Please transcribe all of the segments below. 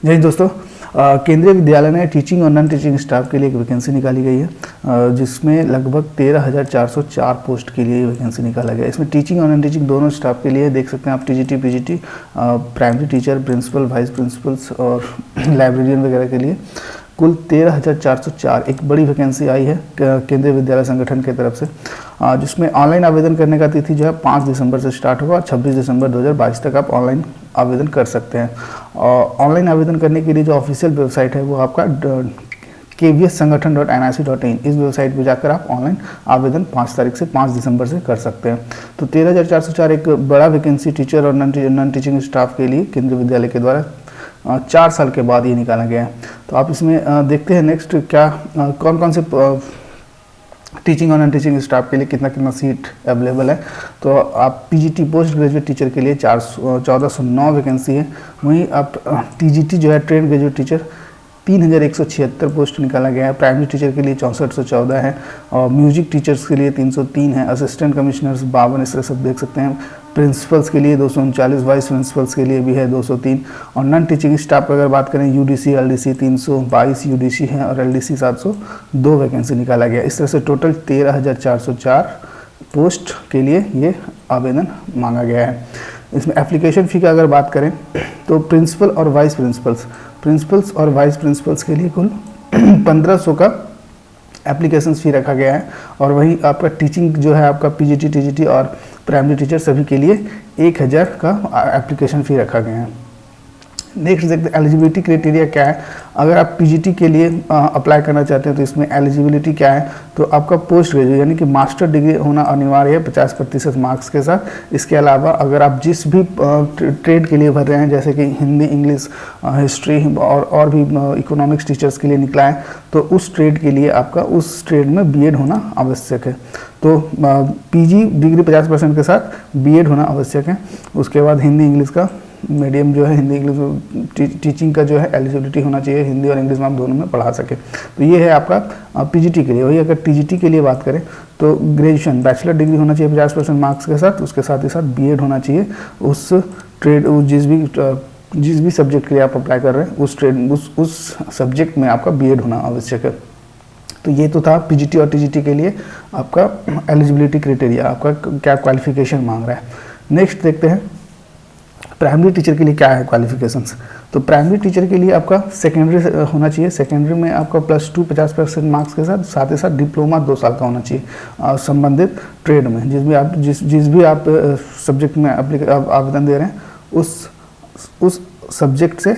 जय हिंद दोस्तों। केंद्रीय विद्यालय ने टीचिंग और नॉन टीचिंग स्टाफ के लिए एक वैकेंसी निकाली गई है, जिसमें लगभग 13,404 पोस्ट के लिए वैकेंसी निकाला गया है। इसमें टीचिंग और नॉन टीचिंग दोनों स्टाफ के लिए देख सकते हैं आप TGT PGT, primary teacher, principal, vice principals और लाइब्रेरियन वगैरह के लिए कुल 13,404 एक बड़ी वैकेंसी आई है केंद्रीय विद्यालय संगठन की तरफ से, जिसमें ऑनलाइन आवेदन करने का तिथि जो है 5 दिसंबर से स्टार्ट होगा और 26 दिसंबर 2022 तक आप ऑनलाइन आवेदन कर सकते हैं। और ऑनलाइन आवेदन करने के लिए जो ऑफिशियल वेबसाइट है वो आपका kvssangathan.nic.in, इस वेबसाइट पर जाकर आप ऑनलाइन आवेदन 5 तारीख से 5 दिसंबर से कर सकते हैं। तो 13,404 एक बड़ा वैकेंसी टीचर और नॉन टीचिंग स्टाफ के लिए केंद्रीय विद्यालय के द्वारा 4 साल के बाद ये निकाला गया है। तो आप इसमें देखते हैं नेक्स्ट क्या कौन कौन से टीचिंग और नॉन टीचिंग स्टाफ के लिए कितना सीट अवेलेबल है। तो आप पीजीटी पोस्ट ग्रेजुएट टीचर के लिए 1409 वैकेंसी है। वहीं आप टीजीटी जो है ट्रेन ग्रेजुएट टीचर 3,176 पोस्ट निकाला गया है। प्राइमरी टीचर के लिए 6414 है और म्यूजिक टीचर्स के लिए 303 है। असिस्टेंट कमिश्नर्स 52, इस तरह सब देख सकते हैं। प्रिंसिपल्स के लिए 239, वाइस प्रिंसिपल्स के लिए भी है 203। और नॉन टीचिंग स्टाफ पर अगर बात करें यूडीसी एलडीसी 322 यूडीसी है और एलडीसी 702 वैकेंसी निकाला गया। इस तरह से टोटल 13,404 पोस्ट के लिए ये आवेदन मांगा गया है। इसमें एप्लीकेशन फ़ी का अगर बात करें तो प्रिंसिपल और वाइस प्रिंसिपल्स के लिए कुल 1500 का एप्लीकेशन फ़ी रखा गया है। और वही आपका टीचिंग जो है आपका पीजीटी टीजीटी और प्राइमरी टीचर सभी के लिए 1000 का एप्लीकेशन फ़ी रखा गया है। नेक्स्ट देखते हैं एलिजिबिलिटी क्राइटेरिया क्या है। अगर आप पीजीटी के लिए अप्लाई करना चाहते हैं तो इसमें एलिजिबिलिटी क्या है। तो आपका पोस्ट ग्रेजुएट यानी कि मास्टर डिग्री होना अनिवार्य है 50% मार्क्स के साथ। इसके अलावा अगर आप जिस भी ट्रेड के लिए भर रहे हैं जैसे कि हिंदी, इंग्लिश, हिस्ट्री और भी इकोनॉमिक्स टीचर्स के लिए निकला है तो उस ट्रेड के लिए आपका उस ट्रेड में बीएड होना आवश्यक है। तो पीजी डिग्री 50% के साथ बीएड होना आवश्यक है। उसके बाद हिंदी इंग्लिश का मीडियम जो है हिंदी इंग्लिश टीचिंग का जो है एलिजिबिलिटी होना चाहिए, हिंदी और इंग्लिश में आप दोनों में पढ़ा सके। तो ये है आपका पीजीटी के लिए। वही अगर टीजीटी के लिए बात करें तो ग्रेजुएशन बैचलर डिग्री होना चाहिए 50% मार्क्स के साथ। उसके साथ ही साथ बीएड होना चाहिए उस ट्रेड जिस भी सब्जेक्ट के लिए आप अप्लाई कर रहे हैं उस सब्जेक्ट में आपका बीएड होना आवश्यक है। तो ये तो था पीजीटी और टीजीटी के लिए आपका एलिजिबिलिटी क्राइटेरिया, आपका क्या क्वालिफिकेशन मांग रहा है। नेक्स्ट देखते हैं प्राइमरी टीचर के लिए क्या है क्वालिफिकेशंस। तो प्राइमरी टीचर के लिए आपका सेकेंडरी होना चाहिए। सेकेंडरी में आपका +2 50% मार्क्स के साथ ही साथ डिप्लोमा 2 साल का होना चाहिए संबंधित ट्रेड में। जिस भी आप सब्जेक्ट में आवेदन दे रहे हैं उस सब्जेक्ट से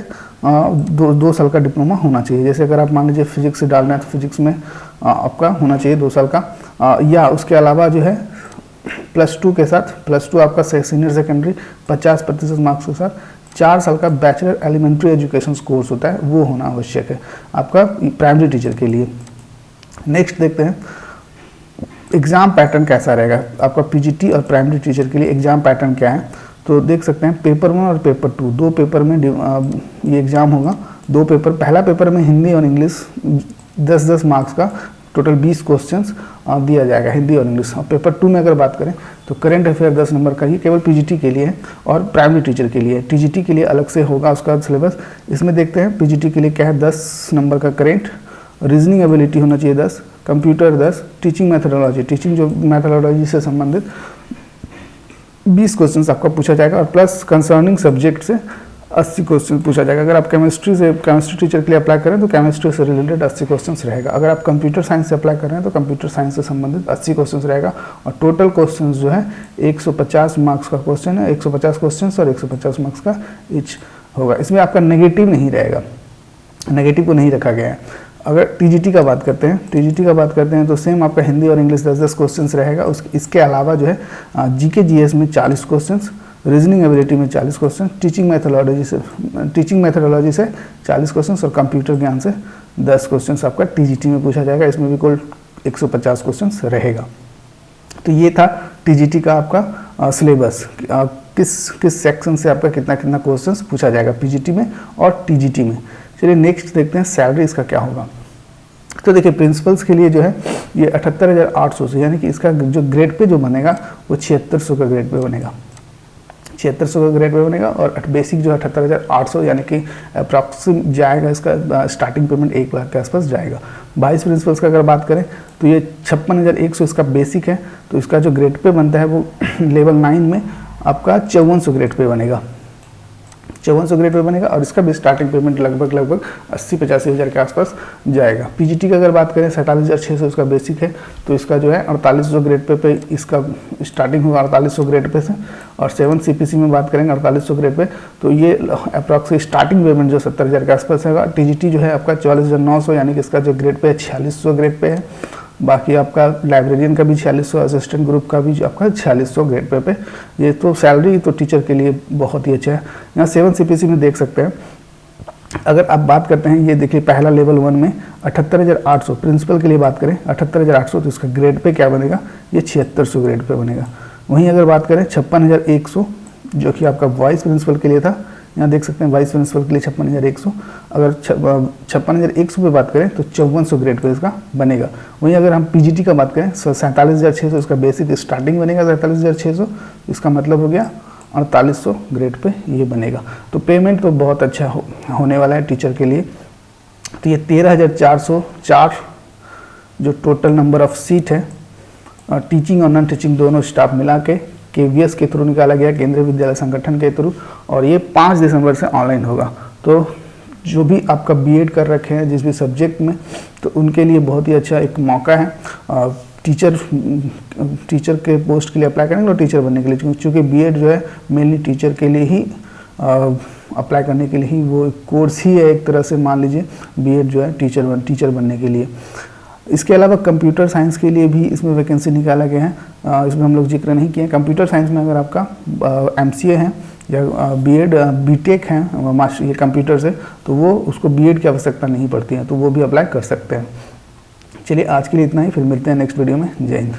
2 साल का डिप्लोमा होना चाहिए। जैसे अगर आप मान लीजिए फिजिक्स से डालना है तो फिजिक्स में आपका होना चाहिए 2 साल का, या उसके अलावा जो है +2 के साथ +2 आपका सीनियर सेकेंडरी 50% मार्क्स के साथ 4 साल का बैचलर एलिमेंट्री एजुकेशन कोर्स होता है वो होना आवश्यक है आपका प्राइमरी टीचर के लिए। नेक्स्ट देखते हैं एग्ज़ाम पैटर्न कैसा रहेगा आपका पीजीटी और प्राइमरी टीचर के लिए। एग्ज़ाम पैटर्न क्या है तो देख सकते हैं पेपर 1 और पेपर 2 दो पेपर में ये एग्ज़ाम होगा। 2 पेपर, पहला पेपर में हिंदी और इंग्लिश 10-10 मार्क्स का टोटल 20 क्वेश्चंस दिया जाएगा हिंदी और इंग्लिश। और पेपर 2 में अगर बात करें तो करंट अफेयर 10 नंबर का ही केवल पीजीटी के लिए है और प्राइमरी टीचर के लिए। टीजीटी के लिए अलग से होगा उसका सिलेबस। इसमें देखते हैं पीजीटी के लिए क्या है 10 नंबर का करंट, रीजनिंग एबिलिटी होना चाहिए 10, कंप्यूटर 10, टीचिंग मैथडोलॉजी जो मैथडोलॉजी से संबंधित 20 क्वेश्चन आपका पूछा जाएगा और प्लस कंसर्निंग सब्जेक्ट से 80 क्वेश्चन पूछा जाएगा। अगर आप केमिस्ट्री टीचर के लिए अप्लाई करें तो केमिस्ट्री से रिलेटेड 80 क्वेश्चन रहेगा। अगर आप कंप्यूटर साइंस से अप्लाई कर रहे हैं तो कंप्यूटर साइंस से संबंधित 80 क्वेश्चन रहेगा। और टोटल क्वेश्चन जो है 150 मार्क्स का क्वेश्चन है, 150 क्वेश्चन और 150 मार्क्स का ईच होगा। इसमें आपका नेगेटिव नहीं रहेगा, नेगेटिव को नहीं रखा गया है। अगर टीजीटी का बात करते हैं तो सेम आपका हिंदी और इंग्लिश 10-10 क्वेश्चन रहेगा। इसके अलावा जो है जीके जीएस में 40 क्वेश्चन, रीजनिंग एबिलिटी में 40 क्वेश्चन, टीचिंग मैथडोलॉजी से 40 क्वेश्चन और कंप्यूटर ज्ञान से 10 क्वेश्चन आपका टीजीटी में पूछा जाएगा। इसमें भी कुल 150 क्वेश्चन रहेगा। तो ये था टीजीटी का आपका सिलेबस, किस सेक्शन से आपका कितना क्वेश्चन पूछा जाएगा पीजीटी में और टीजीटी में। चलिए नेक्स्ट देखते हैं सैलरी इसका क्या होगा। तो देखिए प्रिंसिपल्स के लिए जो है ये 78,800 से, यानी कि इसका जो ग्रेड पे जो बनेगा वो 7600 का ग्रेड पे बनेगा। 7600 का ग्रेड पे बनेगा, और बेसिक जो है 78,800 यानी कि अप्रॉक्सिम जाएगा, इसका स्टार्टिंग पेमेंट 1 लाख के आसपास जाएगा। वाइस प्रिंसिपल्स का अगर बात करें तो ये 56,100 इसका बेसिक है, तो इसका जो ग्रेड पे बनता है वो लेवल 9 में आपका 5400 ग्रेड पे बनेगा, 5400 ग्रेड पे बनेगा, और इसका भी स्टार्टिंग पेमेंट लगभग 80-85 हज़ार के आसपास जाएगा। पीजीटी की अगर बात करें 47,600 इसका बेसिक है, तो इसका जो है 4800 ग्रेड पे इसका स्टार्टिंग होगा 4800 ग्रेड पे से, और 7 सीपीसी में बात करेंगे 4800 ग्रेड पे, तो ये अप्रॉक्स स्टार्टिंग पेमेंट जो 70,000 के आसपास होगा। टीजीटी जो है आपका 44,900 यानी कि इसका जो ग्रेड पे है 4600 ग्रेड पे है। बाकी आपका लाइब्रेरियन का भी 4600, असिस्टेंट ग्रुप का भी आपका 4600 ग्रेड पे। ये तो सैलरी तो टीचर के लिए बहुत ही अच्छा है। यहाँ 7 सीपीसी में देख सकते हैं, अगर आप बात करते हैं, ये देखिए पहला लेवल 1 में 78,800 प्रिंसिपल के लिए बात करें 78,800, तो इसका ग्रेड पे क्या बनेगा, ये 7600 ग्रेड पे बनेगा। वहीं अगर बात करें 56,100 जो कि आपका वाइस प्रिंसिपल के लिए था, यहाँ देख सकते हैं वाइस प्रिंसिपल के लिए 56,100, अगर 56,100 पे बात करें तो 5400 ग्रेड पे इसका बनेगा। वहीं अगर हम पीजीटी का बात करें 47,600 इसका बेसिक स्टार्टिंग बनेगा, 47,600, इसका मतलब हो गया 4800 ग्रेड पे ये बनेगा। तो पेमेंट तो बहुत अच्छा होने वाला है टीचर के लिए। तो ये 13,404 जो टोटल नंबर ऑफ सीट है टीचिंग और नॉन टीचिंग दोनों स्टाफ मिला के KVS के थ्रू निकाला गया, केंद्रीय विद्यालय संगठन के थ्रू, और ये 5 दिसंबर से ऑनलाइन होगा। तो जो भी आपका बीएड कर रखे हैं जिस भी सब्जेक्ट में, तो उनके लिए बहुत ही अच्छा एक मौका है टीचर के पोस्ट के लिए अप्लाई करेंगे और टीचर बनने के लिए, क्योंकि बीएड जो है मेनली टीचर के लिए ही अप्लाई करने के लिए ही वो कोर्स ही है एक तरह से, मान लीजिए बीएड जो है टीचर बनने के लिए। इसके अलावा कंप्यूटर साइंस के लिए भी इसमें वैकेंसी निकाला गया है, इसमें हम लोग जिक्र नहीं किए। कंप्यूटर साइंस में अगर आपका MCA है या बीएड बीटेक है मास्टर ये कंप्यूटर से, तो वो उसको बीएड की आवश्यकता नहीं पड़ती है, तो वो भी अप्लाई कर सकते हैं। चलिए आज के लिए इतना ही, फिर मिलते हैं नेक्स्ट वीडियो में। जय हिंद।